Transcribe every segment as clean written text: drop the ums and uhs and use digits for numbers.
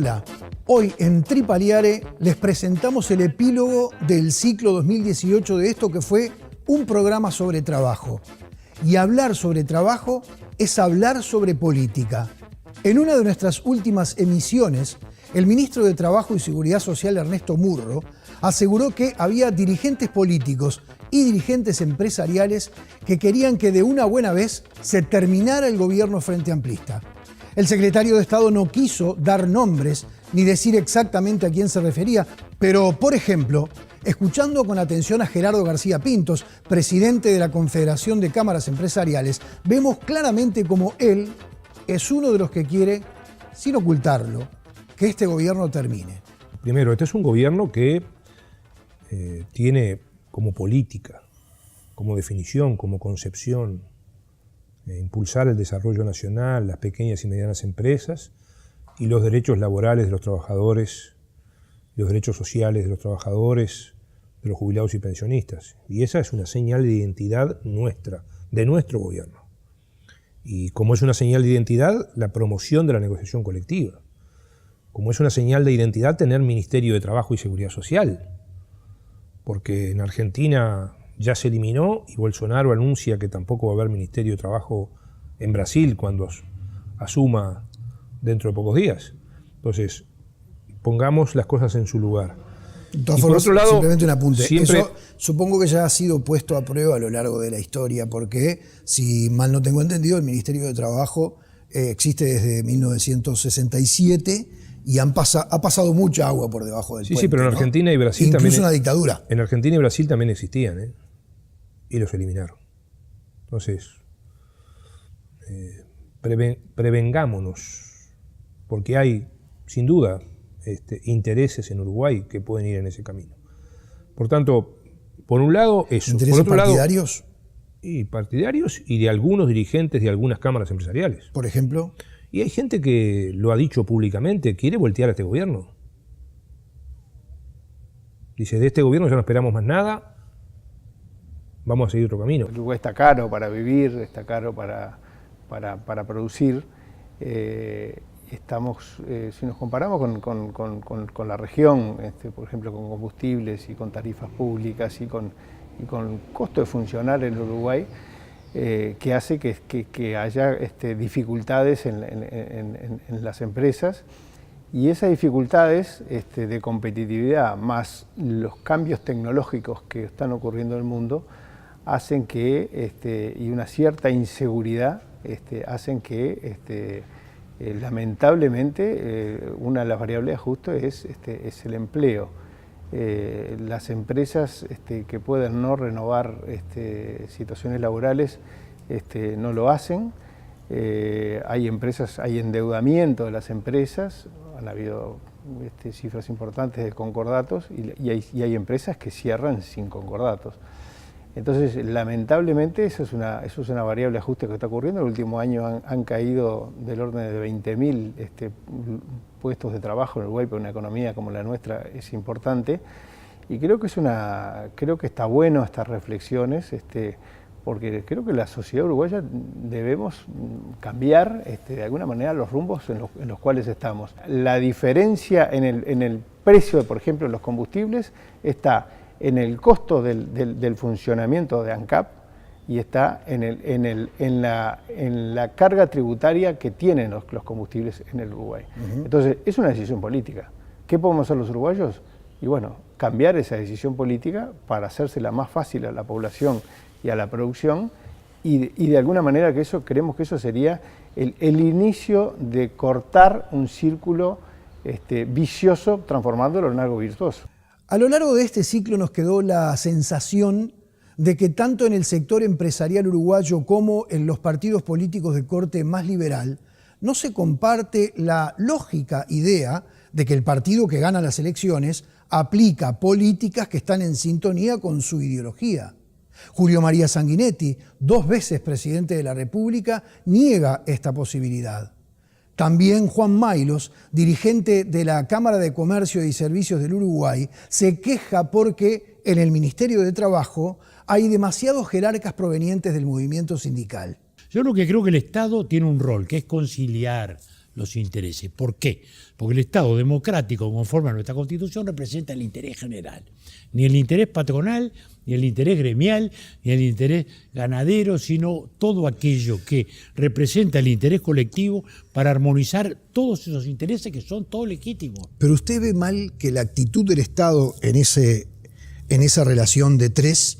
Hola, hoy en Tripaliare les presentamos el epílogo del ciclo 2018 de esto que fue un programa sobre trabajo. Y hablar sobre trabajo es hablar sobre política. En una de nuestras últimas emisiones, el ministro de Trabajo y Seguridad Social, Ernesto Murro, aseguró que había dirigentes políticos y dirigentes empresariales que querían que de una buena vez se terminara el gobierno frente amplista. El secretario de Estado no quiso dar nombres ni decir exactamente a quién se refería, pero, por ejemplo, escuchando con atención a Gerardo García Pintos, presidente de la Confederación de Cámaras Empresariales, vemos claramente cómo él es uno de los que quiere, sin ocultarlo, que este gobierno termine. Primero, este es un gobierno que tiene como política, como definición, como concepción, impulsar el desarrollo nacional, las pequeñas y medianas empresas y los derechos laborales de los trabajadores, los derechos sociales de los trabajadores, de los jubilados y pensionistas. Y esa es una señal de identidad nuestra, de nuestro gobierno. Y como es una señal de identidad, la promoción de la negociación colectiva. Como es una señal de identidad tener Ministerio de Trabajo y Seguridad Social. Porque en Argentina ya se eliminó y Bolsonaro anuncia que tampoco va a haber Ministerio de Trabajo en Brasil cuando asuma dentro de pocos días. Entonces, pongamos las cosas en su lugar. De todas formas, por otro lado, simplemente un apunte. Eso supongo que ya ha sido puesto a prueba a lo largo de la historia, porque, si mal no tengo entendido, el Ministerio de Trabajo existe desde 1967 y ha pasado mucha agua por debajo del puente. Sí, pero en Argentina y Brasil incluso también. Incluso una dictadura. En Argentina y Brasil también existían, y los eliminaron. Entonces, prevengámonos, porque hay, sin duda, intereses en Uruguay que pueden ir en ese camino. Por tanto, por un lado, eso. ¿Intereses por otro partidarios? Y partidarios y de algunos dirigentes de algunas cámaras empresariales. Por ejemplo. Y hay gente que lo ha dicho públicamente, quiere voltear a este gobierno. Dice, de este gobierno ya no esperamos más nada, vamos a seguir otro camino. Uruguay está caro para vivir, está caro para producir. Si nos comparamos con la región, por ejemplo con combustibles y con tarifas públicas y con el costo de funcionar en Uruguay, que hace que haya dificultades en las empresas, y esas dificultades de competitividad más los cambios tecnológicos que están ocurriendo en el mundo hacen que, y una cierta inseguridad, hacen que lamentablemente una de las variables de ajuste es el empleo. Las empresas que pueden no renovar situaciones laborales no lo hacen. Hay endeudamiento de las empresas, han habido cifras importantes de concordatos y hay empresas que cierran sin concordatos. Entonces, lamentablemente, eso es una variable de ajuste que está ocurriendo. En el último año han caído del orden de 20.000 puestos de trabajo en Uruguay, pero una economía como la nuestra es importante. Y creo que está bueno estas reflexiones, porque creo que la sociedad uruguaya debemos cambiar de alguna manera los rumbos en los cuales estamos. La diferencia en el precio, por ejemplo, de los combustibles está en el costo del funcionamiento de ANCAP y está en la carga tributaria que tienen los combustibles en el Uruguay. Entonces, es una decisión política. ¿Qué podemos hacer los uruguayos? Y bueno, cambiar esa decisión política para hacérsela más fácil a la población y a la producción, y de alguna manera creemos que eso sería el inicio de cortar un círculo vicioso, transformándolo en algo virtuoso. A lo largo de este ciclo nos quedó la sensación de que tanto en el sector empresarial uruguayo como en los partidos políticos de corte más liberal no se comparte la lógica idea de que el partido que gana las elecciones aplica políticas que están en sintonía con su ideología. Julio María Sanguinetti, 2 veces presidente de la República, niega esta posibilidad. También Juan Maylos, dirigente de la Cámara de Comercio y Servicios del Uruguay, se queja porque en el Ministerio de Trabajo hay demasiados jerarcas provenientes del movimiento sindical. Yo lo que creo que el Estado tiene un rol, que es conciliar los intereses. ¿Por qué? Porque el Estado democrático, conforme a nuestra Constitución, representa el interés general. Ni el interés patronal, ni el interés gremial, ni el interés ganadero, sino todo aquello que representa el interés colectivo para armonizar todos esos intereses que son todos legítimos. Pero usted ve mal que la actitud del Estado en esa relación de tres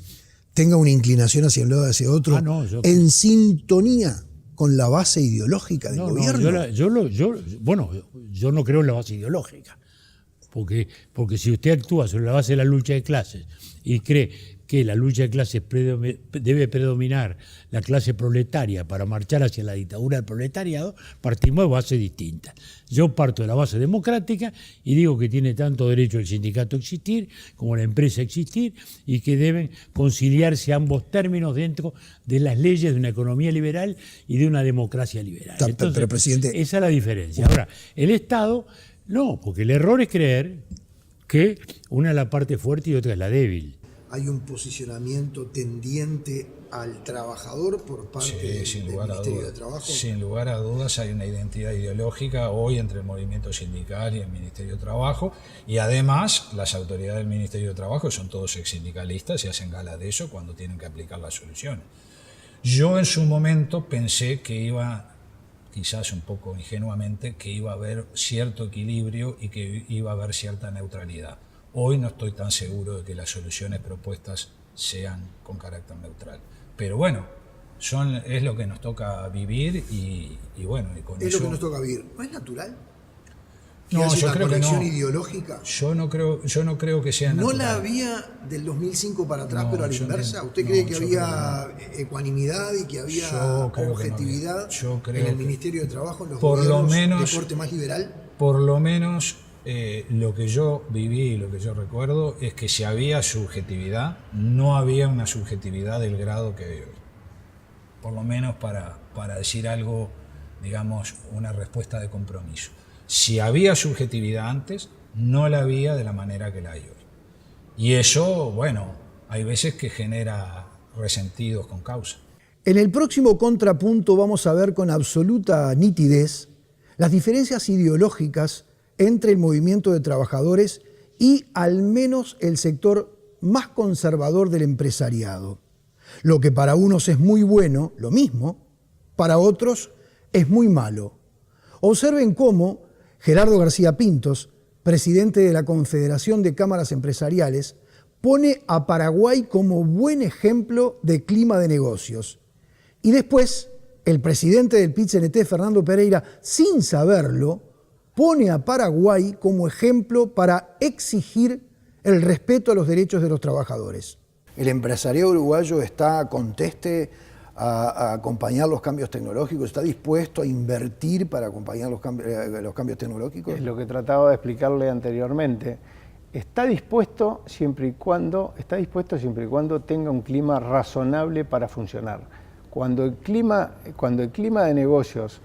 tenga una inclinación hacia un lado o hacia otro, en sintonía con la base ideológica del gobierno. Yo no creo en la base ideológica, porque si usted actúa sobre la base de la lucha de clases y cree que la lucha de clases debe predominar la clase proletaria para marchar hacia la dictadura del proletariado, partimos de bases distintas. Yo parto de la base democrática y digo que tiene tanto derecho el sindicato a existir como la empresa a existir y que deben conciliarse ambos términos dentro de las leyes de una economía liberal y de una democracia liberal. Entonces, pero, presidente, esa es la diferencia. Ahora, el Estado, no, porque el error es creer que una es la parte fuerte y otra es la débil. Hay un posicionamiento tendiente al trabajador por parte del Ministerio de Trabajo. Sin lugar a dudas hay una identidad ideológica hoy entre el movimiento sindical y el Ministerio de Trabajo, y además las autoridades del Ministerio de Trabajo son todos ex-sindicalistas y hacen gala de eso cuando tienen que aplicar las soluciones. Yo en su momento pensé que iba, quizás un poco ingenuamente, que iba a haber cierto equilibrio y que iba a haber cierta neutralidad. Hoy no estoy tan seguro de que las soluciones propuestas sean con carácter neutral. Pero bueno, es lo que nos toca vivir y bueno, y con es eso... lo que nos toca vivir. ¿No es natural? No, yo creo que no. Ideológica. Yo no creo que sea natural. ¿No la había del 2005 para atrás, pero a la inversa? ¿Usted cree que había ecuanimidad y que había objetividad en el Ministerio de Trabajo, en los gobiernos de corte más liberal? Por lo menos... lo que yo viví y lo que yo recuerdo es que si había subjetividad, no había una subjetividad del grado que hay hoy. Por lo menos para decir algo, digamos, una respuesta de compromiso. Si había subjetividad antes, no la había de la manera que la hay hoy. Y eso, bueno, hay veces que genera resentidos con causa. En el próximo contrapunto vamos a ver con absoluta nitidez las diferencias ideológicas entre el movimiento de trabajadores y al menos el sector más conservador del empresariado. Lo que para unos es muy bueno, lo mismo, para otros es muy malo. Observen cómo Gerardo García Pintos, presidente de la Confederación de Cámaras Empresariales, pone a Paraguay como buen ejemplo de clima de negocios. Y después, el presidente del PIT-CNT, Fernando Pereira, sin saberlo, pone a Paraguay como ejemplo para exigir el respeto a los derechos de los trabajadores. ¿El empresariado uruguayo está conteste a acompañar los cambios tecnológicos? ¿Está dispuesto a invertir para acompañar los cambios tecnológicos? Es lo que trataba de explicarle anteriormente. Está dispuesto siempre y cuando tenga un clima razonable para funcionar. Cuando el clima de negocios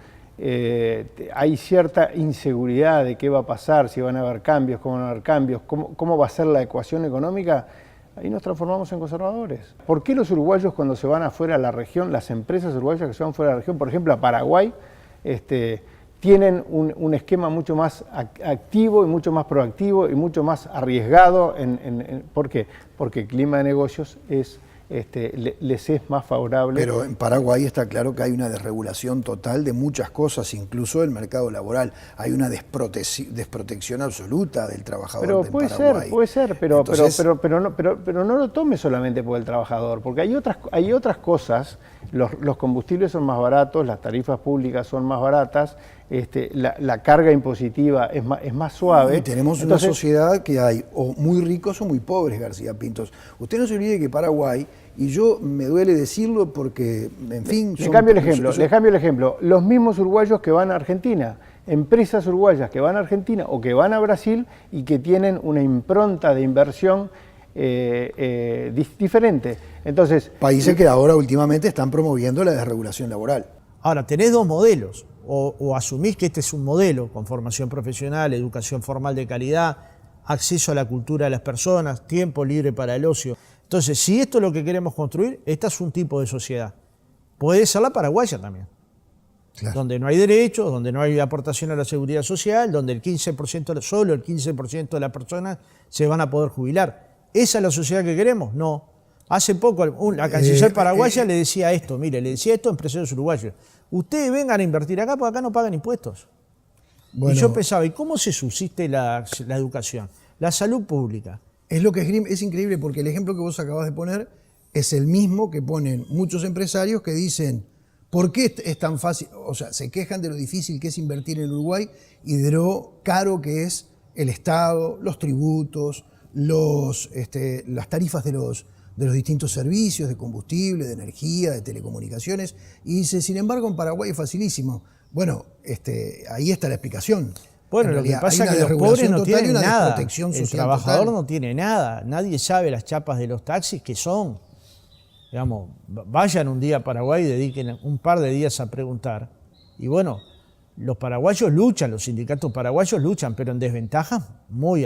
hay cierta inseguridad de qué va a pasar, si van a haber cambios, cómo van a haber cambios, cómo va a ser la ecuación económica, ahí nos transformamos en conservadores. ¿Por qué los uruguayos cuando se van afuera a la región, las empresas uruguayas que se van fuera de la región, por ejemplo a Paraguay, tienen un esquema mucho más activo y mucho más proactivo y mucho más arriesgado? ¿Por qué? Porque el clima de negocios les es más favorable. Pero en Paraguay está claro que hay una desregulación total de muchas cosas, incluso del mercado laboral. Hay una desprotección absoluta del trabajador en Paraguay. Puede ser, pero no lo tome solamente por el trabajador, porque hay otras cosas. Los combustibles son más baratos, las tarifas públicas son más baratas, la carga impositiva es más suave. Y tenemos una sociedad que hay o muy ricos o muy pobres, García Pintos. Usted no se olvide que Paraguay, y yo me duele decirlo porque, en fin... Le cambio el ejemplo. Los mismos uruguayos que van a Argentina, empresas uruguayas que van a Argentina o que van a Brasil y que tienen una impronta de inversión diferente. Entonces, países que ahora últimamente están promoviendo la desregulación laboral. Ahora, tenés dos modelos. O asumís que este es un modelo con formación profesional, educación formal de calidad, acceso a la cultura de las personas, tiempo libre para el ocio. Entonces, si esto es lo que queremos construir, esta es un tipo de sociedad. Puede ser la paraguaya también. Claro. Donde no hay derechos, donde no hay aportación a la seguridad social, donde el 15%, solo el 15% de las personas se van a poder jubilar. ¿Esa es la sociedad que queremos? No. Hace poco la canciller paraguaya le decía esto, mire, le decía esto a empresarios uruguayos. Ustedes vengan a invertir acá porque acá no pagan impuestos. Bueno, y yo pensaba, ¿y cómo se subsiste la educación? La salud pública. es increíble porque el ejemplo que vos acabas de poner es el mismo que ponen muchos empresarios que dicen, ¿por qué es tan fácil? O sea, se quejan de lo difícil que es invertir en Uruguay y de lo caro que es el Estado, los tributos, las tarifas de los distintos servicios, de combustible, de energía, de telecomunicaciones. Y dice, sin embargo, en Paraguay es facilísimo. Bueno, ahí está la explicación. Bueno, En lo que realidad, pasa hay es que una los pobres desregulación no total y tienen una nada. desprotección El social trabajador total. no tiene nada. Nadie sabe las chapas de los taxis que son. Digamos, vayan un día a Paraguay y dediquen un par de días a preguntar. Y bueno, los paraguayos luchan, los sindicatos paraguayos luchan, pero en desventajas muy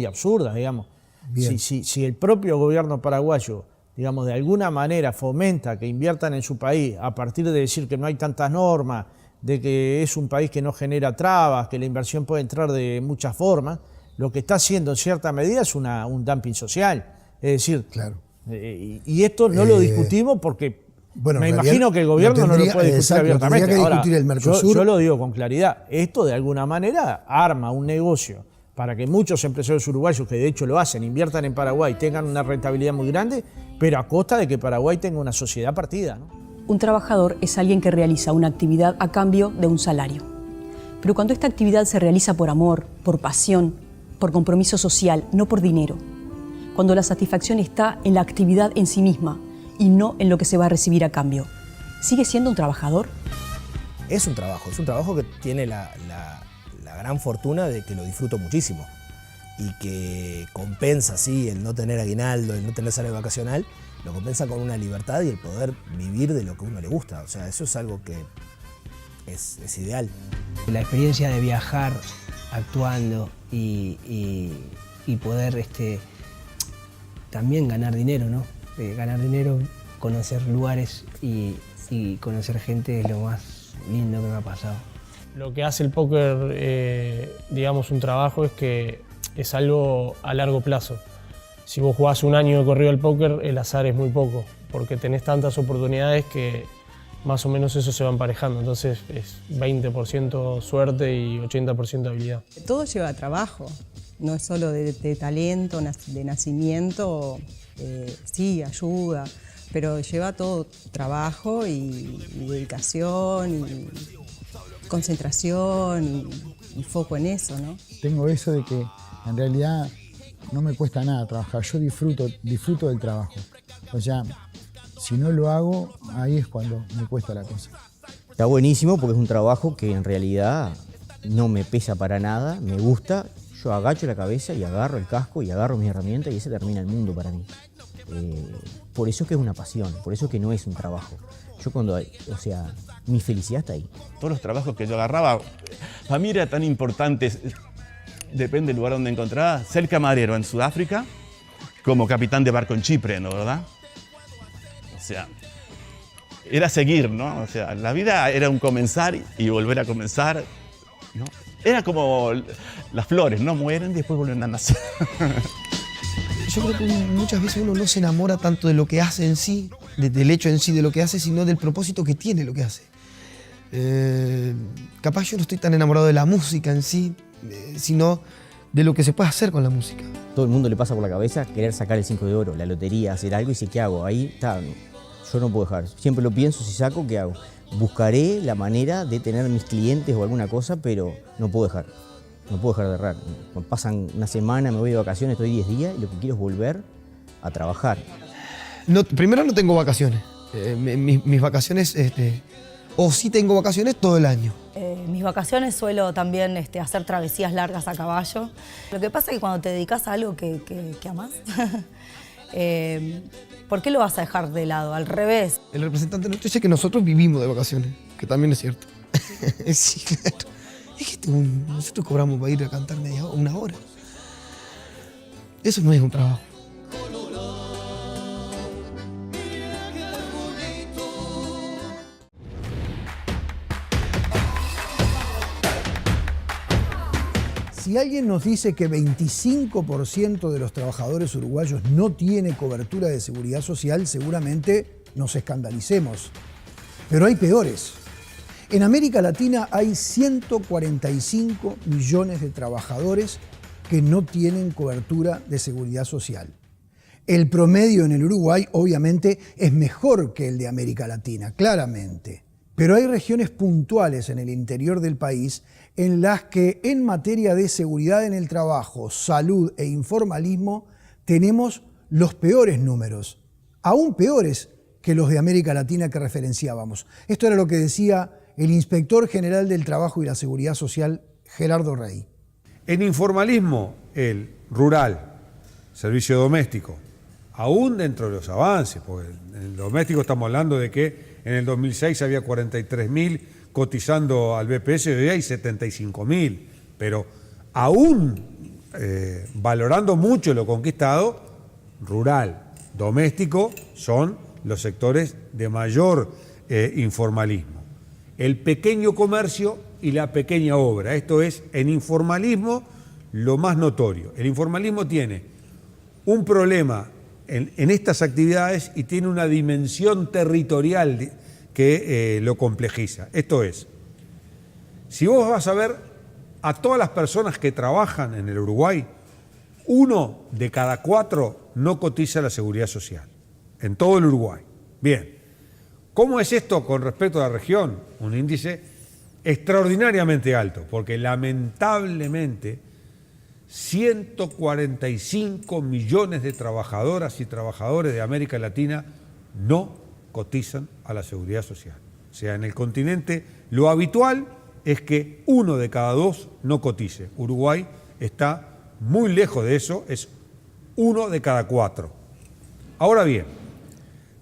absurdas, digamos. Bien. Si el propio gobierno paraguayo, digamos, de alguna manera fomenta que inviertan en su país a partir de decir que no hay tantas normas, de que es un país que no genera trabas, que la inversión puede entrar de muchas formas, lo que está haciendo en cierta medida es un dumping social. Es decir, Claro. Y esto no lo discutimos porque Bueno, me en realidad imagino que el gobierno no lo puede discutir exacto, abiertamente. tendría que Ahora, discutir el Mercosur. yo lo digo con claridad, esto de alguna manera arma un negocio para que muchos empresarios uruguayos, que de hecho lo hacen, inviertan en Paraguay, tengan una rentabilidad muy grande, pero a costa de que Paraguay tenga una sociedad partida, ¿no? Un trabajador es alguien que realiza una actividad a cambio de un salario. Pero cuando esta actividad se realiza por amor, por pasión, por compromiso social, no por dinero, cuando la satisfacción está en la actividad en sí misma y no en lo que se va a recibir a cambio, ¿sigue siendo un trabajador? Es un trabajo que tiene la gran fortuna de que lo disfruto muchísimo y que compensa, sí, el no tener aguinaldo, el no tener salario vacacional, lo compensa con una libertad y el poder vivir de lo que a uno le gusta. O sea, eso es algo que es ideal. La experiencia de viajar actuando y poder también ganar dinero, ¿no? Ganar dinero, conocer lugares y conocer gente es lo más lindo que me ha pasado. Lo que hace el póker, digamos, un trabajo es que es algo a largo plazo. Si vos jugás un año de corrido al póker, el azar es muy poco, porque tenés tantas oportunidades que más o menos eso se va emparejando. Entonces es 20% suerte y 80% habilidad. Todo lleva trabajo, no es solo de talento, de nacimiento, sí, ayuda, pero lleva todo trabajo y dedicación y concentración y foco en eso, ¿no? Tengo eso de que en realidad no me cuesta nada trabajar, yo disfruto del trabajo. O sea, si no lo hago, ahí es cuando me cuesta la cosa. Está buenísimo porque es un trabajo que en realidad no me pesa para nada, me gusta. Yo agacho la cabeza y agarro el casco y agarro mis herramientas y ese termina el mundo para mí. Por eso es que es una pasión, por eso es que no es un trabajo. Yo mi felicidad está ahí. Todos los trabajos que yo agarraba, para mí era tan importante, depende del lugar donde encontraba, ser camarero en Sudáfrica, como capitán de barco en Chipre, ¿no? ¿Verdad? O sea, era seguir, ¿no? O sea, la vida era un comenzar y volver a comenzar, ¿no? Era como las flores, ¿no? Mueren y después vuelven a nacer. Yo creo que muchas veces uno no se enamora tanto de lo que hace en sí, del hecho en sí de lo que hace, sino del propósito que tiene lo que hace. Capaz yo no estoy tan enamorado de la música en sí, sino de lo que se puede hacer con la música. Todo el mundo le pasa por la cabeza querer sacar el 5 de oro, la lotería, hacer algo y dice, ¿qué hago? Ahí está, yo no puedo dejar. Siempre lo pienso, si saco, ¿qué hago? Buscaré la manera de tener mis clientes o alguna cosa, pero no puedo dejar. No puedo dejar de errar. Pasan una semana, me voy de vacaciones, estoy 10 días y lo que quiero es volver a trabajar. No, primero no tengo vacaciones. Mis vacaciones, o sí tengo vacaciones todo el año. Mis vacaciones suelo también hacer travesías largas a caballo. Lo que pasa es que cuando te dedicas a algo que amás, ¿por qué lo vas a dejar de lado? Al revés. El representante nuestro dice que nosotros vivimos de vacaciones, que también es cierto. Sí, claro. Es que nosotros cobramos para ir a cantar una hora. Eso no es un trabajo. Si alguien nos dice que 25% de los trabajadores uruguayos no tiene cobertura de seguridad social, seguramente nos escandalicemos. Pero hay peores. En América Latina hay 145 millones de trabajadores que no tienen cobertura de seguridad social. El promedio en el Uruguay, obviamente, es mejor que el de América Latina, claramente. Pero hay regiones puntuales en el interior del país en las que en materia de seguridad en el trabajo, salud e informalismo tenemos los peores números, aún peores que los de América Latina que referenciábamos. Esto era lo que decía el Inspector General del Trabajo y la Seguridad Social, Gerardo Rey. En informalismo, el rural, servicio doméstico, aún dentro de los avances, porque en el doméstico estamos hablando de que en el 2006 había 43.000 cotizando al BPS y hoy hay 75.000, pero aún valorando mucho lo conquistado, rural, doméstico son los sectores de mayor informalismo. El pequeño comercio y la pequeña obra, esto es en informalismo lo más notorio. El informalismo tiene un problema en estas actividades y tiene una dimensión territorial que lo complejiza. Esto es, si vos vas a ver a todas las personas que trabajan en el Uruguay, 1 de cada 4 no cotiza la seguridad social, en todo el Uruguay. Bien, ¿cómo es esto con respecto a la región? Un índice extraordinariamente alto, porque lamentablemente 145 millones de trabajadoras y trabajadores de América Latina no cotizan a la seguridad social. O sea, en el continente lo habitual es que 1 de cada 2 no cotice. Uruguay está muy lejos de eso, es 1 de cada 4. Ahora bien,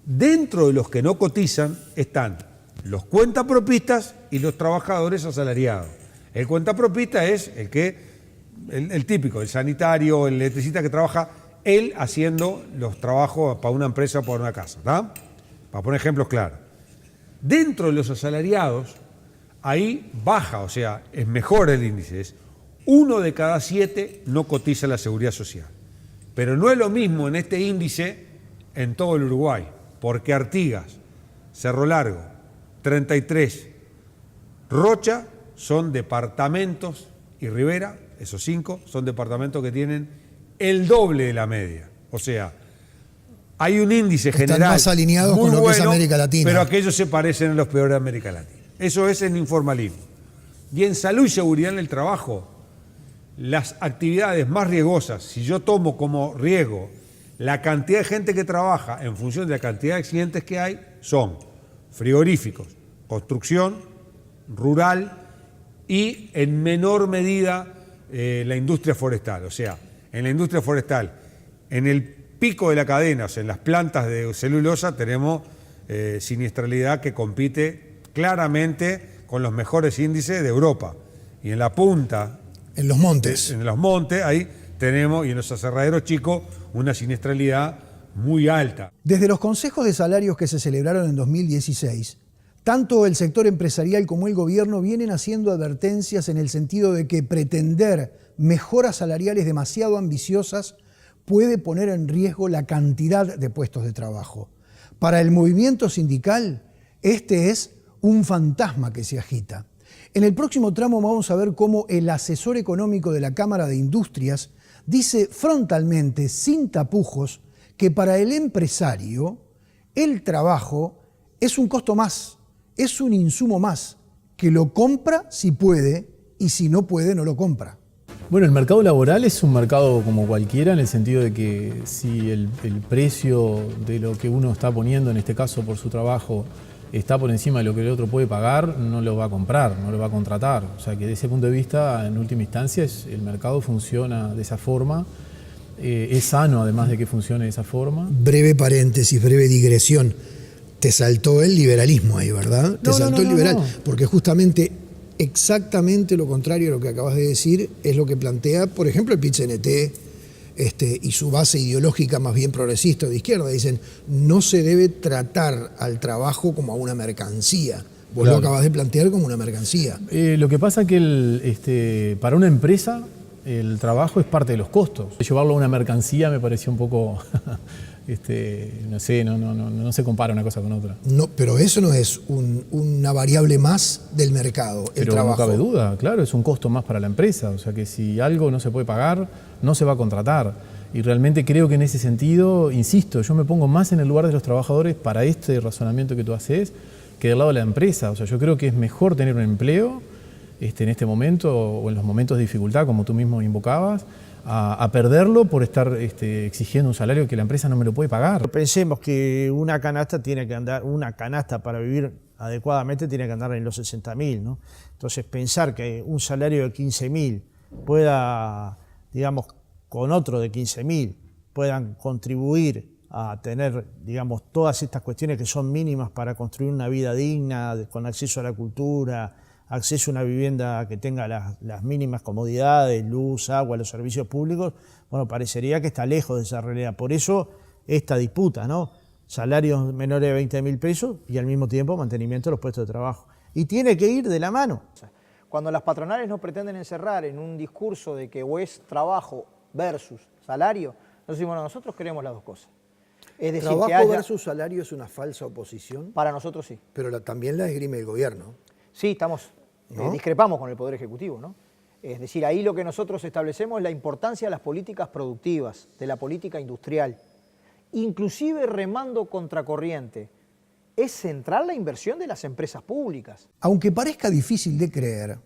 dentro de los que no cotizan están los cuentapropistas y los trabajadores asalariados. El cuentapropista es el típico, el sanitario, el electricista que trabaja él haciendo los trabajos para una empresa o para una casa, ¿tá? Para poner ejemplos claros. Dentro de los asalariados, ahí baja, o sea, es mejor el índice, es 1 de cada 7 no cotiza la seguridad social. Pero no es lo mismo en este índice en todo el Uruguay, porque Artigas, Cerro Largo, 33, Rocha son departamentos y Rivera, esos 5, son departamentos que tienen el doble de la media. O sea, hay un índice general están más alineados con lo que es América Latina. Pero aquellos se parecen a los peores de América Latina. Eso es en informalismo. Y en salud y seguridad en el trabajo, las actividades más riesgosas, si yo tomo como riesgo la cantidad de gente que trabaja en función de la cantidad de accidentes que hay, son frigoríficos, construcción, rural y en menor medida la industria forestal. O sea, en la industria forestal, en el pico de la cadena, o sea, en las plantas de celulosa, tenemos siniestralidad que compite claramente con los mejores índices de Europa. Y en la punta... En los montes. En los montes, ahí tenemos, y en los aserraderos chicos, una siniestralidad muy alta. Desde los consejos de salarios que se celebraron en 2016, tanto el sector empresarial como el gobierno vienen haciendo advertencias en el sentido de que pretender mejoras salariales demasiado ambiciosas puede poner en riesgo la cantidad de puestos de trabajo. Para el movimiento sindical, este es un fantasma que se agita. En el próximo tramo vamos a ver cómo el asesor económico de la Cámara de Industrias dice frontalmente, sin tapujos, que para el empresario el trabajo es un costo más, es un insumo más, que lo compra si puede y si no puede no lo compra. Bueno, el mercado laboral es un mercado como cualquiera en el sentido de que si el precio de lo que uno está poniendo, en este caso por su trabajo, está por encima de lo que el otro puede pagar, no lo va a comprar, no lo va a contratar. O sea que desde ese punto de vista, en última instancia, el mercado funciona de esa forma. Es sano además de que funcione de esa forma. Breve paréntesis, breve digresión. Te saltó el liberalismo ahí, ¿verdad? Te saltó el liberal, porque justamente exactamente lo contrario a lo que acabas de decir es lo que plantea, por ejemplo, el PIT-CNT y su base ideológica más bien progresista o de izquierda. Dicen, no se debe tratar al trabajo como a una mercancía. Vos lo acabas de plantear como una mercancía. Lo que pasa es que para una empresa el trabajo es parte de los costos. Llevarlo a una mercancía me pareció un poco, no sé, no se compara una cosa con otra. No, pero eso no es una variable más del mercado, el pero trabajo. No cabe duda, claro, es un costo más para la empresa. O sea que si algo no se puede pagar, no se va a contratar. Y realmente creo que en ese sentido, insisto, yo me pongo más en el lugar de los trabajadores para este razonamiento que tú haces que del lado de la empresa. O sea, yo creo que es mejor tener un empleo en este momento o en los momentos de dificultad, como tú mismo invocabas, a perderlo por estar exigiendo un salario que la empresa no me lo puede pagar. Pensemos que una canasta tiene que andar, una canasta para vivir adecuadamente tiene que andar en los 60.000, ¿no? Entonces pensar que un salario de 15.000 pueda, digamos, con otro de 15.000 puedan contribuir a tener, digamos, todas estas cuestiones que son mínimas para construir una vida digna, con acceso a la cultura, acceso a una vivienda que tenga las mínimas comodidades, luz, agua, los servicios públicos, bueno, parecería que está lejos de esa realidad. Por eso esta disputa, ¿no? Salarios menores de 20.000 pesos y al mismo tiempo mantenimiento de los puestos de trabajo. Y tiene que ir de la mano. Cuando las patronales nos pretenden encerrar en un discurso de que o es trabajo versus salario, nosotros decimos, bueno, nosotros queremos las dos cosas. Es decir, ¿Trabajo que haya... versus salario es una falsa oposición? Para nosotros sí. Pero también la esgrime el gobierno. Sí, estamos, discrepamos con el Poder Ejecutivo, ¿no? Es decir, ahí lo que nosotros establecemos es la importancia de las políticas productivas, de la política industrial, inclusive remando contracorriente. Es central la inversión de las empresas públicas. Aunque parezca difícil de creer,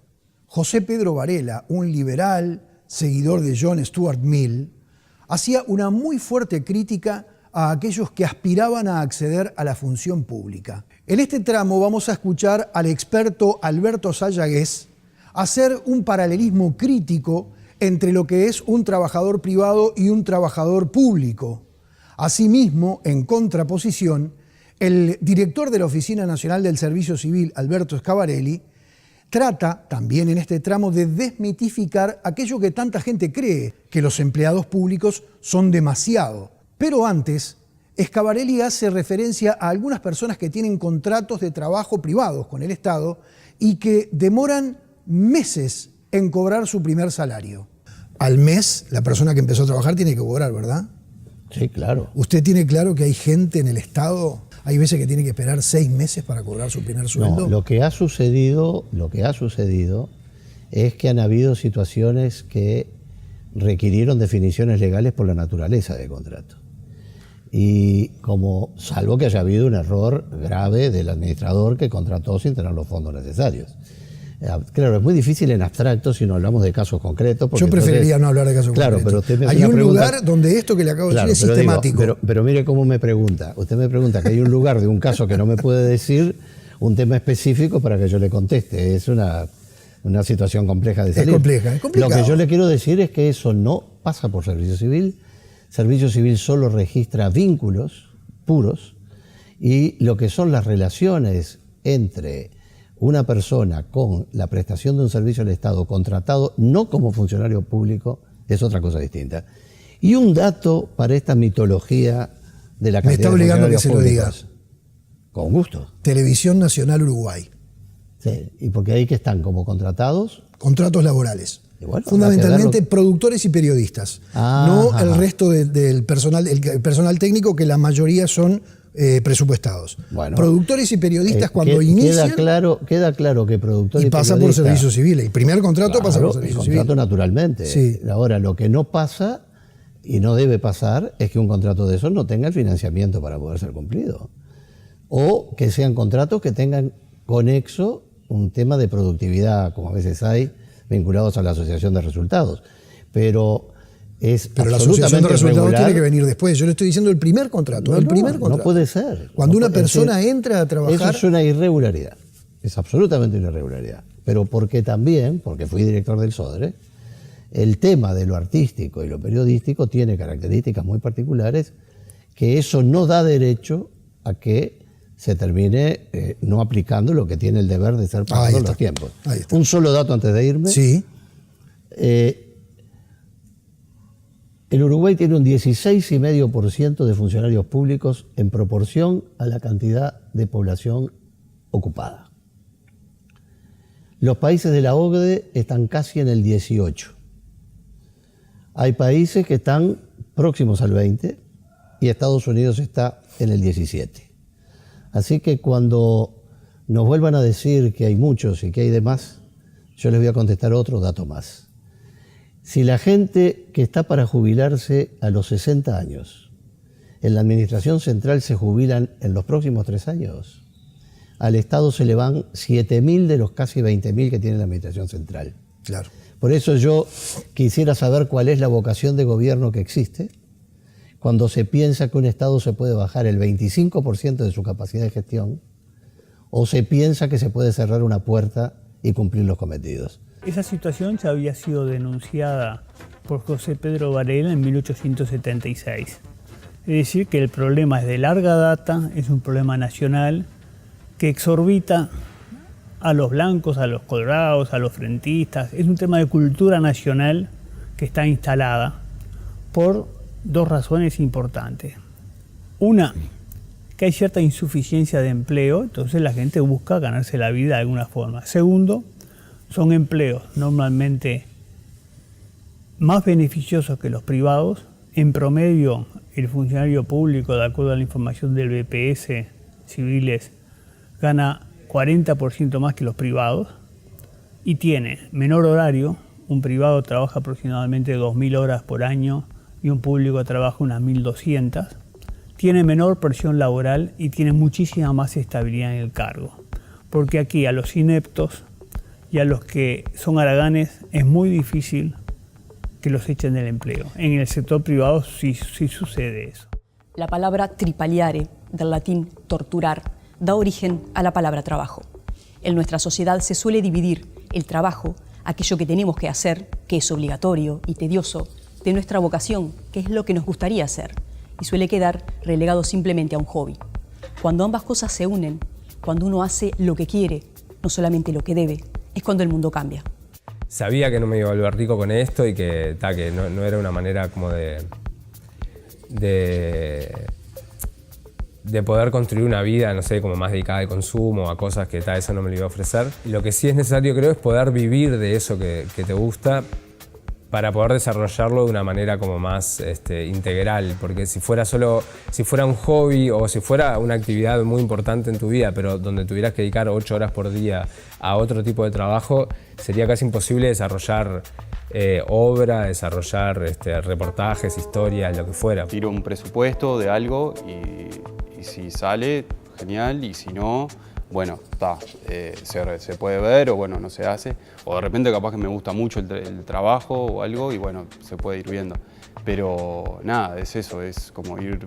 José Pedro Varela, un liberal, seguidor de John Stuart Mill, hacía una muy fuerte crítica a aquellos que aspiraban a acceder a la función pública. En este tramo vamos a escuchar al experto Alberto Sayagués hacer un paralelismo crítico entre lo que es un trabajador privado y un trabajador público. Asimismo, en contraposición, el director de la Oficina Nacional del Servicio Civil, Alberto Scavarelli, trata también en este tramo de desmitificar aquello que tanta gente cree, que los empleados públicos son demasiado. Pero antes, Scavarelli hace referencia a algunas personas que tienen contratos de trabajo privados con el Estado y que demoran meses en cobrar su primer salario. Al mes, la persona que empezó a trabajar tiene que cobrar, ¿verdad? Sí, claro. ¿Usted tiene claro que hay gente en el Estado, hay veces que tiene que esperar 6 meses para cobrar su primer sueldo? No, lo que ha sucedido es que han habido situaciones que requirieron definiciones legales por la naturaleza del contrato. Y salvo que haya habido un error grave del administrador que contrató sin tener los fondos necesarios. Claro, es muy difícil en abstracto si no hablamos de casos concretos. Yo preferiría no hablar de casos concretos. Pero usted me hace hay una un pregunta, lugar donde esto que le acabo de decir es sistemático. Pero mire cómo me pregunta. Usted me pregunta que hay un lugar de un caso que no me puede decir un tema específico para que yo le conteste. Es una situación compleja de salir. Es complicado. Lo que yo le quiero decir es que eso no pasa por Servicio Civil. Servicio Civil solo registra vínculos puros y lo que son las relaciones entre una persona con la prestación de un servicio del Estado contratado no como funcionario público es otra cosa distinta. Y un dato para esta mitología de la cantidad de funcionarios públicos. Me está obligando a que se lo diga. Con gusto. Televisión Nacional Uruguay. Sí, y porque ahí que están como contratados. Contratos laborales. Bueno, fundamentalmente productores y periodistas, no el resto del personal, el personal técnico, que la mayoría son presupuestados. Bueno, productores y periodistas cuando inician... Queda claro que productor y pasa por Servicio Civil. El primer contrato pasa por Servicio Civil. El contrato naturalmente. Sí. Ahora, lo que no pasa y no debe pasar es que un contrato de esos no tenga el financiamiento para poder ser cumplido. O que sean contratos que tengan conexo un tema de productividad, como a veces hay, vinculados a la asociación de resultados. Pero la asociación de resultados tiene que venir después. Yo le estoy diciendo el primer contrato. No puede ser. Cuando una persona entra a trabajar... Eso es una irregularidad. Es absolutamente una irregularidad. Pero porque fui director del SODRE, el tema de lo artístico y lo periodístico tiene características muy particulares que eso no da derecho a que se termine no aplicando lo que tiene el deber de ser pagado en los tiempos. Un solo dato antes de irme. Sí. El Uruguay tiene un 16,5% de funcionarios públicos en proporción a la cantidad de población ocupada. Los países de la OCDE están casi en el 18%. Hay países que están próximos al 20 y Estados Unidos está en el 17. Así que cuando nos vuelvan a decir que hay muchos y que hay demás, yo les voy a contestar otro dato más. Si la gente que está para jubilarse a los 60 años, en la administración central se jubilan en los próximos 3 años, al Estado se le van 7.000 de los casi 20.000 que tiene la administración central. Claro. Por eso yo quisiera saber cuál es la vocación de gobierno que existe cuando se piensa que un Estado se puede bajar el 25% de su capacidad de gestión o se piensa que se puede cerrar una puerta y cumplir los cometidos. Esa situación ya había sido denunciada por José Pedro Varela en 1876. Es decir, que el problema es de larga data, es un problema nacional que exorbita a los blancos, a los colorados, a los frentistas. Es un tema de cultura nacional que está instalada por 2 razones importantes. Una, que hay cierta insuficiencia de empleo, entonces la gente busca ganarse la vida de alguna forma. Segundo, son empleos normalmente más beneficiosos que los privados. En promedio, el funcionario público, de acuerdo a la información del BPS Civiles, gana 40% más que los privados y tiene menor horario. Un privado trabaja aproximadamente 2.000 horas por año y un público trabaja unas 1.200. Tiene menor presión laboral y tiene muchísima más estabilidad en el cargo. Porque aquí a los ineptos y a los que son haraganes es muy difícil que los echen del empleo. En el sector privado sí sucede eso. La palabra tripaliare, del latín torturar, da origen a la palabra trabajo. En nuestra sociedad se suele dividir el trabajo, aquello que tenemos que hacer, que es obligatorio y tedioso, de nuestra vocación, que es lo que nos gustaría hacer, y suele quedar relegado simplemente a un hobby. Cuando ambas cosas se unen, cuando uno hace lo que quiere, no solamente lo que debe, es cuando el mundo cambia. Sabía que no me iba a volver rico con esto y que no era una manera como de poder construir una vida, no sé, como más dedicada al consumo, a cosas que eso no me lo iba a ofrecer. Y lo que sí es necesario, creo, es poder vivir de eso que te gusta para poder desarrollarlo de una manera como más integral, porque si fuera un hobby o si fuera una actividad muy importante en tu vida, pero donde tuvieras que dedicar 8 horas por día a otro tipo de trabajo, sería casi imposible desarrollar obra, desarrollar reportajes, historias, lo que fuera. Tiro un presupuesto de algo y si sale, genial, y si no, bueno, se puede ver o bueno, no se hace. O de repente capaz que me gusta mucho el trabajo o algo y bueno, se puede ir viendo. Pero nada, es eso, es como ir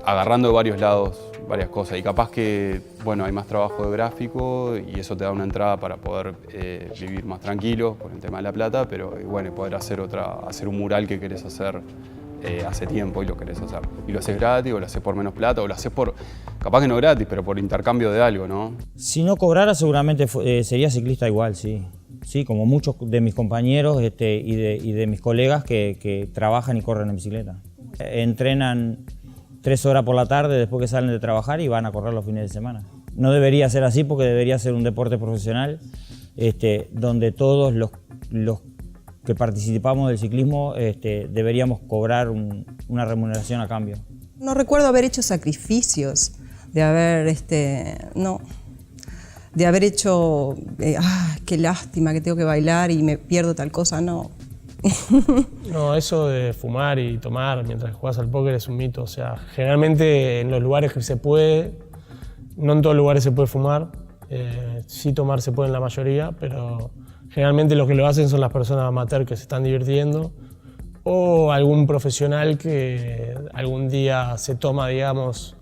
agarrando de varios lados varias cosas. Y capaz que, bueno, hay más trabajo de gráfico y eso te da una entrada para poder vivir más tranquilo por el tema de la plata, pero bueno, poder hacer un mural que querés hacer hace tiempo y lo querés hacer. Y lo haces gratis, o lo haces por menos plata, o lo haces por, capaz que no gratis, pero por intercambio de algo, ¿no? Si no cobrara seguramente sería ciclista igual, sí. Sí, como muchos de mis compañeros y de mis colegas que trabajan y corren en bicicleta. Entrenan 3 horas por la tarde después que salen de trabajar y van a correr los fines de semana. No debería ser así porque debería ser un deporte profesional donde todos los que participamos del ciclismo deberíamos cobrar una remuneración a cambio. No recuerdo haber hecho sacrificios, de haber, de haber hecho, qué lástima que tengo que bailar y me pierdo tal cosa, no. No, eso de fumar y tomar mientras juegas al póker es un mito. O sea, generalmente en los lugares que se puede, no en todos los lugares se puede fumar, sí tomar se puede en la mayoría, pero generalmente los que lo hacen son las personas amateur que se están divirtiendo o algún profesional que algún día se toma, digamos,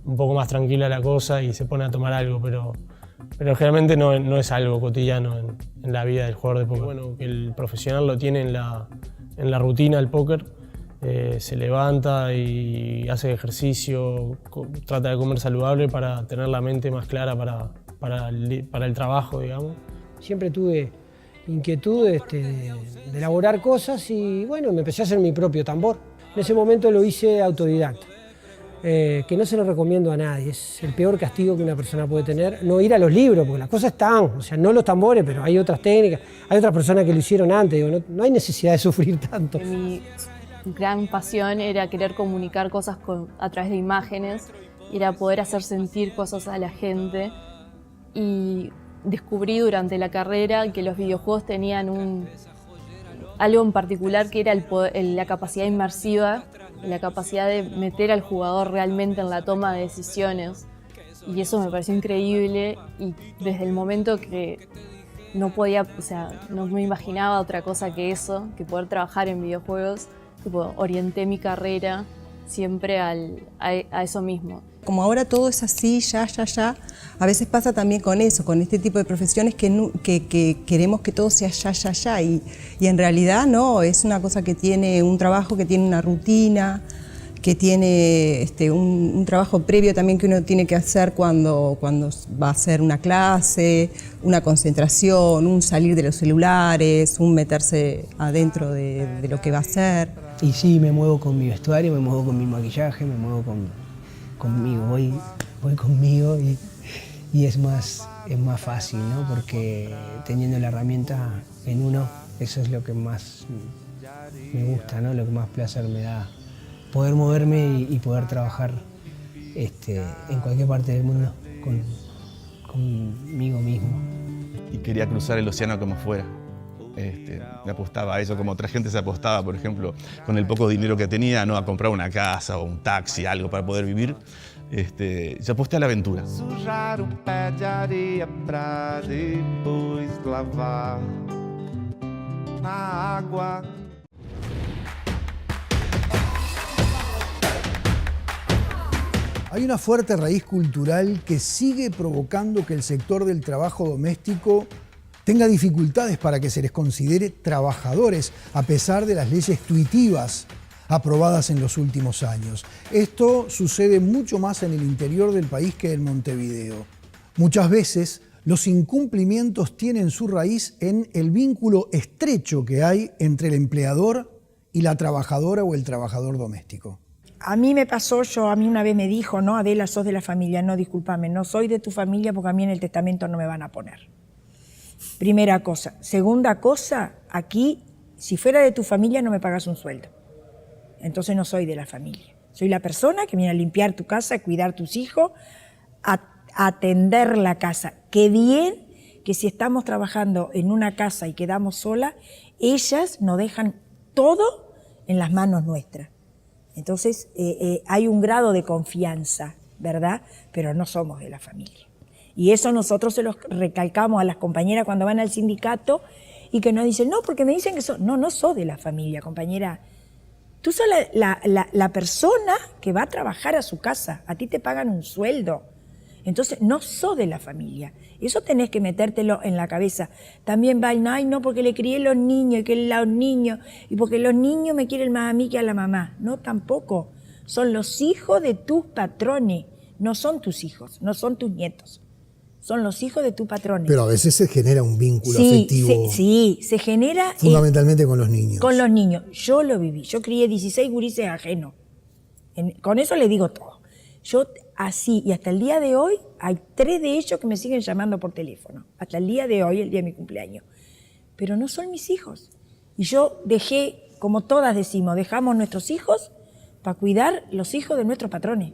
un poco más tranquila la cosa y se pone a tomar algo, pero generalmente no es algo cotidiano en la vida del jugador de póker. Bueno, el profesional lo tiene en la rutina del póker, se levanta y hace ejercicio, trata de comer saludable para tener la mente más clara para el trabajo, digamos. Siempre tuve inquietud de elaborar cosas y bueno, me empecé a hacer mi propio tambor. En ese momento lo hice autodidacta. que no se lo recomiendo a nadie. Es el peor castigo que una persona puede tener, no ir a los libros, porque las cosas están, o sea, no los tambores, pero hay otras técnicas, hay otras personas que lo hicieron antes, digo, no hay necesidad de sufrir tanto. Mi gran pasión era querer comunicar cosas a través de imágenes, era poder hacer sentir cosas a la gente, y descubrí durante la carrera que los videojuegos tenían algo en particular, que era la capacidad inmersiva, la capacidad de meter al jugador realmente en la toma de decisiones, y eso me pareció increíble, y desde el momento que no me imaginaba otra cosa que eso, que poder trabajar en videojuegos, orienté mi carrera siempre a eso mismo. Como ahora todo es así, ya, a veces pasa también con eso, con este tipo de profesiones que queremos que todo sea ya, y en realidad no, es una cosa que tiene un trabajo, que tiene una rutina, que tiene un trabajo previo también que uno tiene que hacer cuando va a hacer una clase, una concentración, un salir de los celulares, un meterse adentro de lo que va a hacer. Y sí, me muevo con mi vestuario, me muevo con mi maquillaje, me muevo conmigo, voy conmigo y es más fácil, ¿no? Porque teniendo la herramienta en uno, eso es lo que más me gusta, ¿no? Lo que más placer me da, poder moverme y poder trabajar en cualquier parte del mundo conmigo mismo. Y quería cruzar el océano como fuera. Me apostaba a eso, como otra gente se apostaba, por ejemplo, con el poco dinero que tenía, ¿no? A comprar una casa o un taxi, algo para poder vivir. Yo aposté a la aventura. Sujar pé de areia pra depois lavar na água. Hay una fuerte raíz cultural que sigue provocando que el sector del trabajo doméstico tenga dificultades para que se les considere trabajadores, a pesar de las leyes tuitivas aprobadas en los últimos años. Esto sucede mucho más en el interior del país que en Montevideo. Muchas veces los incumplimientos tienen su raíz en el vínculo estrecho que hay entre el empleador y la trabajadora o el trabajador doméstico. A mí me pasó, a mí una vez me dijo, no, Adela, sos de la familia. No, discúlpame, no soy de tu familia porque a mí en el testamento no me van a poner. Primera cosa. Segunda cosa, aquí, si fuera de tu familia no me pagas un sueldo. Entonces no soy de la familia. Soy la persona que viene a limpiar tu casa, a cuidar tus hijos, a atender la casa. Qué bien que si estamos trabajando en una casa y quedamos solas, ellas nos dejan todo en las manos nuestras. Entonces hay un grado de confianza, ¿verdad? Pero no somos de la familia. Y eso nosotros se los recalcamos a las compañeras cuando van al sindicato y que nos dicen, no, porque me dicen que no sos de la familia, compañera. Tú sos la persona que va a trabajar a su casa, a ti te pagan un sueldo. Entonces no sos de la familia. Eso tenés que metértelo en la cabeza. También van, ay no, porque le crié los niños, y porque los niños me quieren más a mí que a la mamá. No, tampoco. Son los hijos de tus patrones, no son tus hijos, no son tus nietos. Son los hijos de tus patrones. Pero a veces se genera un vínculo afectivo. Sí, se genera... Fundamentalmente con los niños. Con los niños. Yo lo viví. Yo crié 16 gurises ajenos. Con eso le digo todo. Yo así, y hasta el día de hoy, hay 3 de ellos que me siguen llamando por teléfono. Hasta el día de hoy, el día de mi cumpleaños. Pero no son mis hijos. Y yo dejé, como todas decimos, dejamos nuestros hijos para cuidar los hijos de nuestros patrones.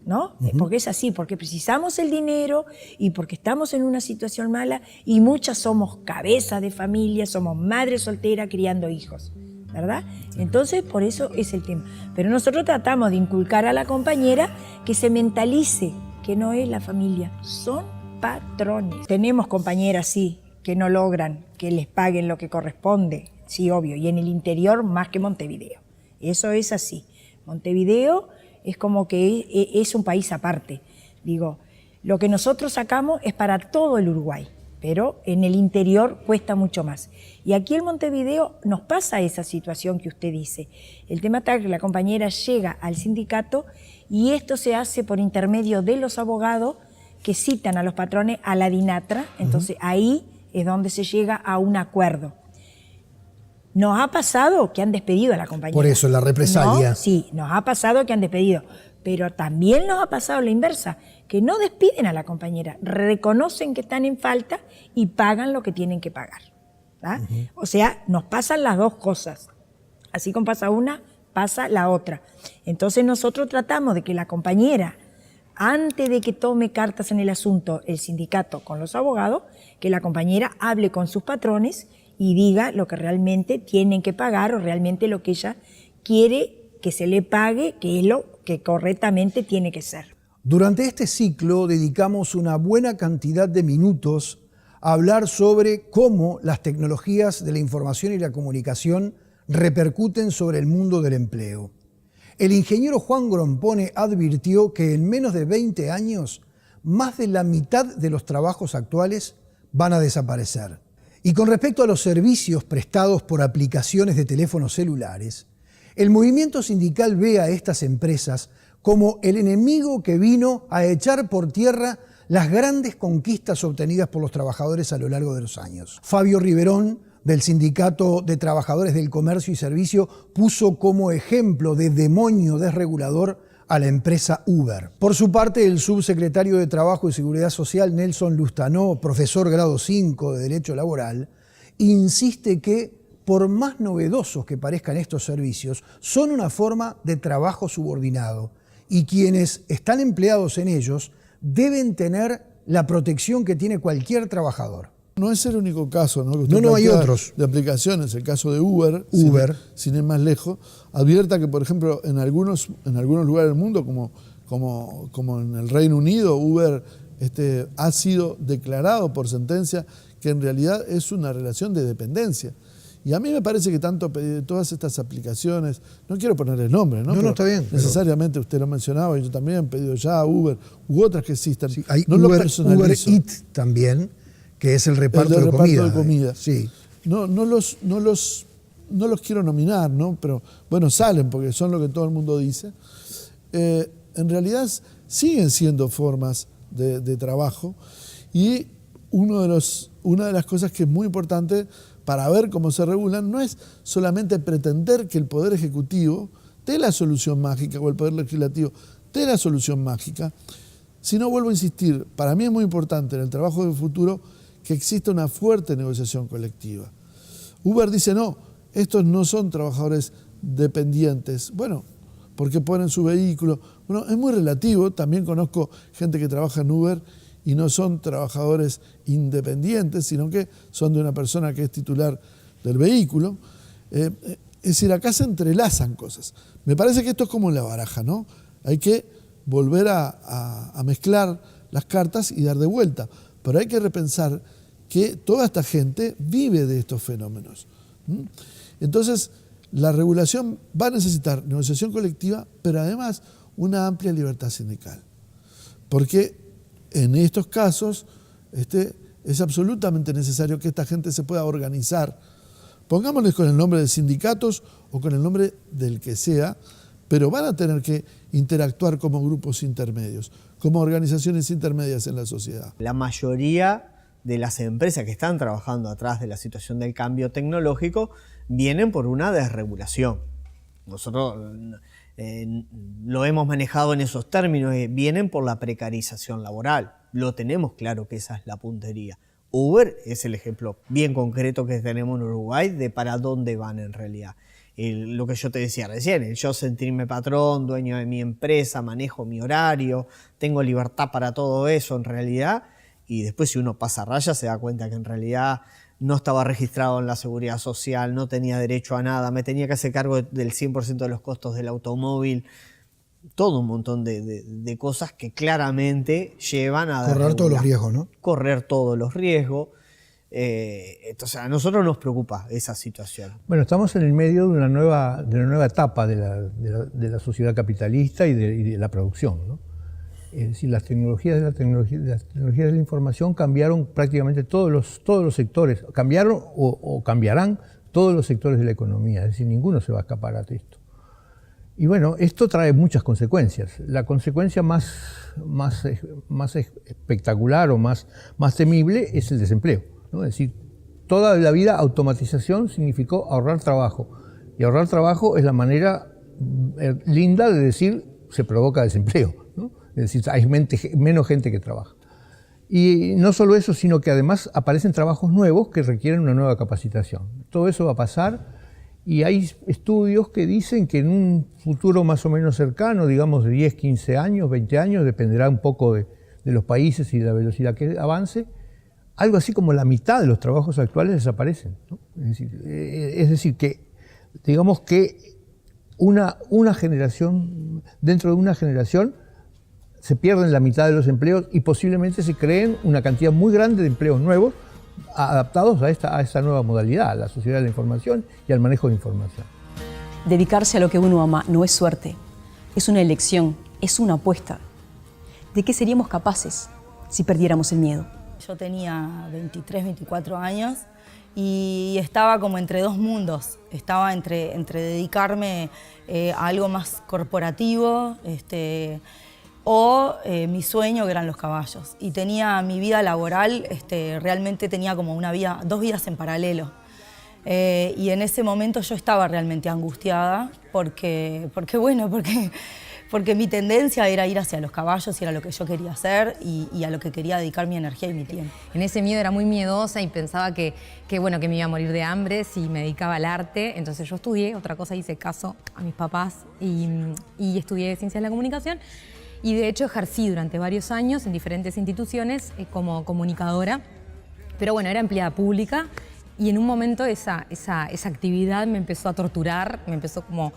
¿No? Porque es así, porque precisamos el dinero y porque estamos en una situación mala y muchas somos cabezas de familia, somos madres solteras criando hijos, ¿verdad? Entonces, por eso es el tema. Pero nosotros tratamos de inculcar a la compañera que se mentalice que no es la familia, son patrones. Tenemos compañeras, sí, que no logran que les paguen lo que corresponde, sí, obvio, y en el interior más que Montevideo. Eso es así. Montevideo es como que es un país aparte. Digo, lo que nosotros sacamos es para todo el Uruguay, pero en el interior cuesta mucho más. Y aquí en Montevideo nos pasa esa situación que usted dice. El tema está que la compañera llega al sindicato y esto se hace por intermedio de los abogados que citan a los patrones a la DINATRA, entonces ahí es donde se llega a un acuerdo. Nos ha pasado que han despedido a la compañera. Por eso, la represalia. ¿No? Sí, nos ha pasado que han despedido. Pero también nos ha pasado la inversa, que no despiden a la compañera, reconocen que están en falta y pagan lo que tienen que pagar. O sea, nos pasan las dos cosas. Así como pasa una, pasa la otra. Entonces nosotros tratamos de que la compañera, antes de que tome cartas en el asunto el sindicato con los abogados, que la compañera hable con sus patrones y diga lo que realmente tienen que pagar o realmente lo que ella quiere que se le pague, que es lo que correctamente tiene que ser. Durante este ciclo dedicamos una buena cantidad de minutos a hablar sobre cómo las tecnologías de la información y la comunicación repercuten sobre el mundo del empleo. El ingeniero Juan Grompone advirtió que en menos de 20 años, más de la mitad de los trabajos actuales van a desaparecer. Y con respecto a los servicios prestados por aplicaciones de teléfonos celulares, el movimiento sindical ve a estas empresas como el enemigo que vino a echar por tierra las grandes conquistas obtenidas por los trabajadores a lo largo de los años. Fabio Riverón, del Sindicato de Trabajadores del Comercio y Servicio, puso como ejemplo de demonio desregulador a la empresa Uber. Por su parte, el subsecretario de Trabajo y Seguridad Social, Nelson Lustanó, profesor grado 5 de Derecho Laboral, insiste que, por más novedosos que parezcan estos servicios, son una forma de trabajo subordinado y quienes están empleados en ellos deben tener la protección que tiene cualquier trabajador. No es el único caso, ¿no? No, hay otros. De aplicaciones. El caso de Uber. Sin ir más lejos, advierta que, por ejemplo, en algunos lugares del mundo, como en el Reino Unido, Uber ha sido declarado por sentencia que en realidad es una relación de dependencia. Y a mí me parece que todas estas aplicaciones, no quiero ponerle nombre, ¿no? No, está bien. Necesariamente usted lo mencionaba, y yo también, Pedido Ya, Uber, u otras que existan. Sí, hay no Uber personalizo. Eats también, que es el reparto de comida. Sí. No los quiero nominar, ¿no? Pero bueno, salen porque son lo que todo el mundo dice. En realidad siguen siendo formas de trabajo, y una de las cosas que es muy importante para ver cómo se regulan no es solamente pretender que el Poder Ejecutivo dé la solución mágica o el Poder Legislativo dé la solución mágica, sino, vuelvo a insistir, para mí es muy importante en el trabajo del futuro que exista una fuerte negociación colectiva. Uber dice, no, estos no son trabajadores dependientes. Bueno, porque ponen su vehículo. Bueno, es muy relativo. También conozco gente que trabaja en Uber y no son trabajadores independientes, sino que son de una persona que es titular del vehículo. Es decir, acá se entrelazan cosas. Me parece que esto es como la baraja, ¿no? Hay que volver a mezclar las cartas y dar de vuelta. Pero hay que repensar que toda esta gente vive de estos fenómenos. Entonces, la regulación va a necesitar negociación colectiva, pero además una amplia libertad sindical. Porque en estos casos es absolutamente necesario que esta gente se pueda organizar. Pongámosles con el nombre de sindicatos o con el nombre del que sea, pero van a tener que interactuar como grupos intermedios, como organizaciones intermedias en la sociedad. La mayoría de las empresas que están trabajando atrás de la situación del cambio tecnológico vienen por una desregulación. Nosotros lo hemos manejado en esos términos, vienen por la precarización laboral. Lo tenemos claro que esa es la puntería. Uber es el ejemplo bien concreto que tenemos en Uruguay de para dónde van en realidad. Lo que yo te decía recién, el yo sentirme patrón, dueño de mi empresa, manejo mi horario, tengo libertad para todo eso en realidad, y después si uno pasa raya se da cuenta que en realidad no estaba registrado en la seguridad social, no tenía derecho a nada, me tenía que hacer cargo del 100% de los costos del automóvil, todo un montón de cosas que claramente llevan a correr todos los riesgos, ¿no? Correr todos los riesgos. Entonces a nosotros nos preocupa esa situación. Bueno, estamos en el medio de una nueva etapa de la sociedad capitalista y de la producción, ¿no? Es decir, las tecnologías de la información cambiaron prácticamente todos los sectores, cambiaron o cambiarán todos los sectores de la economía, es decir, ninguno se va a escapar de esto. Y bueno, esto trae muchas consecuencias. La consecuencia más espectacular o más temible es el desempleo, ¿no? Es decir, toda la vida automatización significó ahorrar trabajo. Y ahorrar trabajo es la manera linda de decir se provoca desempleo, ¿no? Es decir, hay menos gente que trabaja. Y no solo eso, sino que además aparecen trabajos nuevos que requieren una nueva capacitación. Todo eso va a pasar y hay estudios que dicen que en un futuro más o menos cercano, digamos de 10, 15 años, 20 años, dependerá un poco de los países y de la velocidad que avance, algo así como la mitad de los trabajos actuales desaparecen, ¿no? Es decir, que digamos que una generación, dentro de una generación, se pierden la mitad de los empleos y posiblemente se creen una cantidad muy grande de empleos nuevos adaptados a esta nueva modalidad, a la sociedad de la información y al manejo de información. Dedicarse a lo que uno ama no es suerte, es una elección, es una apuesta. ¿De qué seríamos capaces si perdiéramos el miedo? Yo tenía 23, 24 años y estaba como entre dos mundos. Estaba entre dedicarme a algo más corporativo, o mi sueño, que eran los caballos. Y tenía mi vida laboral, realmente tenía como dos vidas en paralelo. Y en ese momento yo estaba realmente angustiada porque mi tendencia era ir hacia los caballos y era lo que yo quería hacer y a lo que quería dedicar mi energía y mi tiempo. En ese miedo era muy miedosa y pensaba que me iba a morir de hambre si me dedicaba al arte. Entonces yo estudié otra cosa, hice caso a mis papás y estudié Ciencias de la Comunicación. Y de hecho ejercí durante varios años en diferentes instituciones como comunicadora, pero bueno, era empleada pública y en un momento esa actividad me empezó a torturar, me empezó como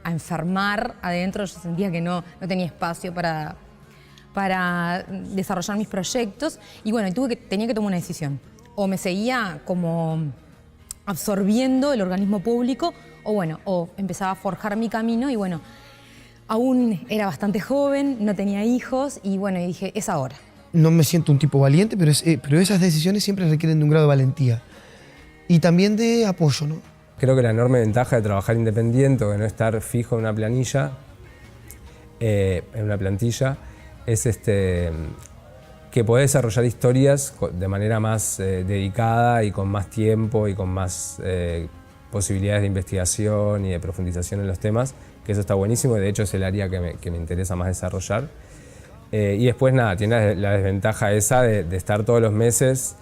a enfermar adentro. Yo sentía que no tenía espacio para desarrollar mis proyectos y bueno, tenía que tomar una decisión. O me seguía como absorbiendo el organismo público o empezaba a forjar mi camino y bueno, aún era bastante joven, no tenía hijos y bueno, y dije, es ahora. No me siento un tipo valiente, pero esas decisiones siempre requieren de un grado de valentía y también de apoyo, ¿no? Creo que la enorme ventaja de trabajar independiente o de no estar fijo en una plantilla, es que podés desarrollar historias de manera más dedicada y con más tiempo y con más posibilidades de investigación y de profundización en los temas, que eso está buenísimo y de hecho es el área que me interesa más desarrollar. Y después nada, tiene la desventaja esa de estar todos los meses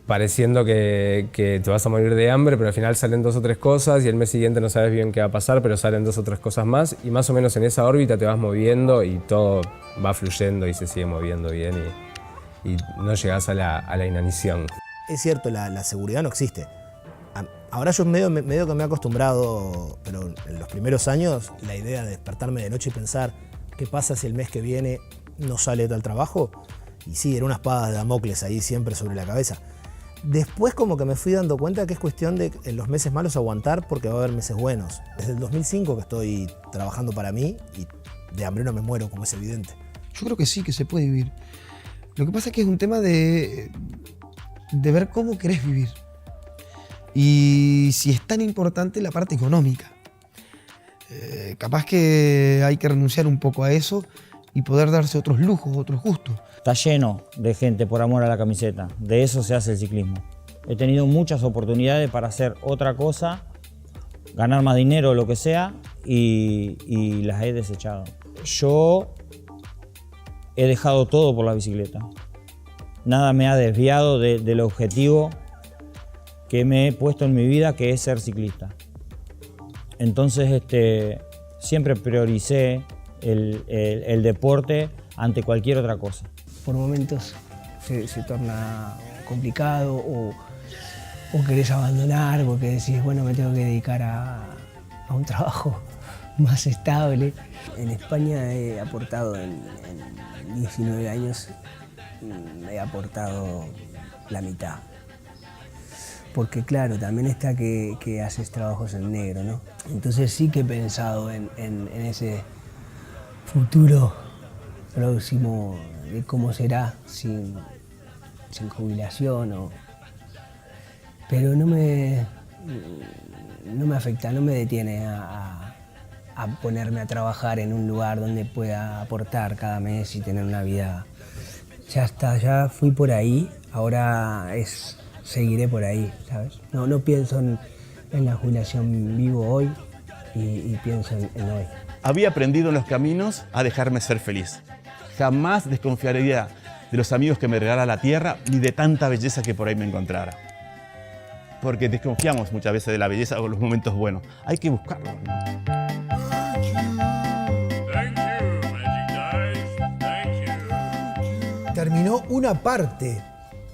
pareciendo que te vas a morir de hambre, pero al final salen 2 o 3 cosas y el mes siguiente no sabes bien qué va a pasar, pero salen 2 o 3 cosas más y más o menos en esa órbita te vas moviendo y todo va fluyendo y se sigue moviendo bien y no llegas a la inanición. Es cierto, la seguridad no existe. Ahora yo medio que me he acostumbrado, pero en los primeros años la idea de despertarme de noche y pensar qué pasa si el mes que viene no sale tal trabajo, y sí, era una espada de Damocles ahí siempre sobre la cabeza. Después como que me fui dando cuenta que es cuestión de en los meses malos aguantar porque va a haber meses buenos. Desde el 2005 que estoy trabajando para mí y de hambre no me muero, como es evidente. Yo creo que sí, que se puede vivir. Lo que pasa es que es un tema de ver cómo querés vivir. Y si es tan importante la parte económica. Capaz que hay que renunciar un poco a eso y poder darse otros lujos, otros gustos. Está lleno de gente por amor a la camiseta, de eso se hace el ciclismo. He tenido muchas oportunidades para hacer otra cosa, ganar más dinero o lo que sea, y las he desechado. Yo he dejado todo por la bicicleta. Nada me ha desviado del objetivo que me he puesto en mi vida, que es ser ciclista. Entonces siempre prioricé el deporte ante cualquier otra cosa. Por momentos se torna complicado o querés abandonar porque decís, bueno, me tengo que dedicar a un trabajo más estable. En España he aportado en 19 años, he aportado la mitad. Porque claro, también está que haces trabajos en negro, ¿no? Entonces sí que he pensado en ese futuro próximo de cómo será sin jubilación. Pero no me afecta, no me detiene a ponerme a trabajar en un lugar donde pueda aportar cada mes y tener una vida. Ya está, ya fui por ahí, ahora es seguiré por ahí, ¿sabes? No pienso en la jubilación, vivo hoy y pienso en hoy. Había aprendido en los caminos a dejarme ser feliz. Jamás desconfiaría de los amigos que me regala la tierra ni de tanta belleza que por ahí me encontrara. Porque desconfiamos muchas veces de la belleza o los momentos buenos. Hay que buscarlo, ¿no? Terminó una parte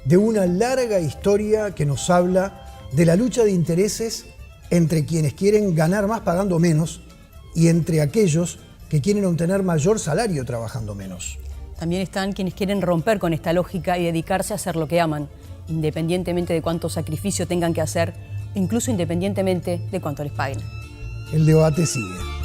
de una larga historia que nos habla de la lucha de intereses entre quienes quieren ganar más pagando menos y entre aquellos que quieren obtener mayor salario trabajando menos. También están quienes quieren romper con esta lógica y dedicarse a hacer lo que aman, independientemente de cuánto sacrificio tengan que hacer, incluso independientemente de cuánto les paguen. El debate sigue.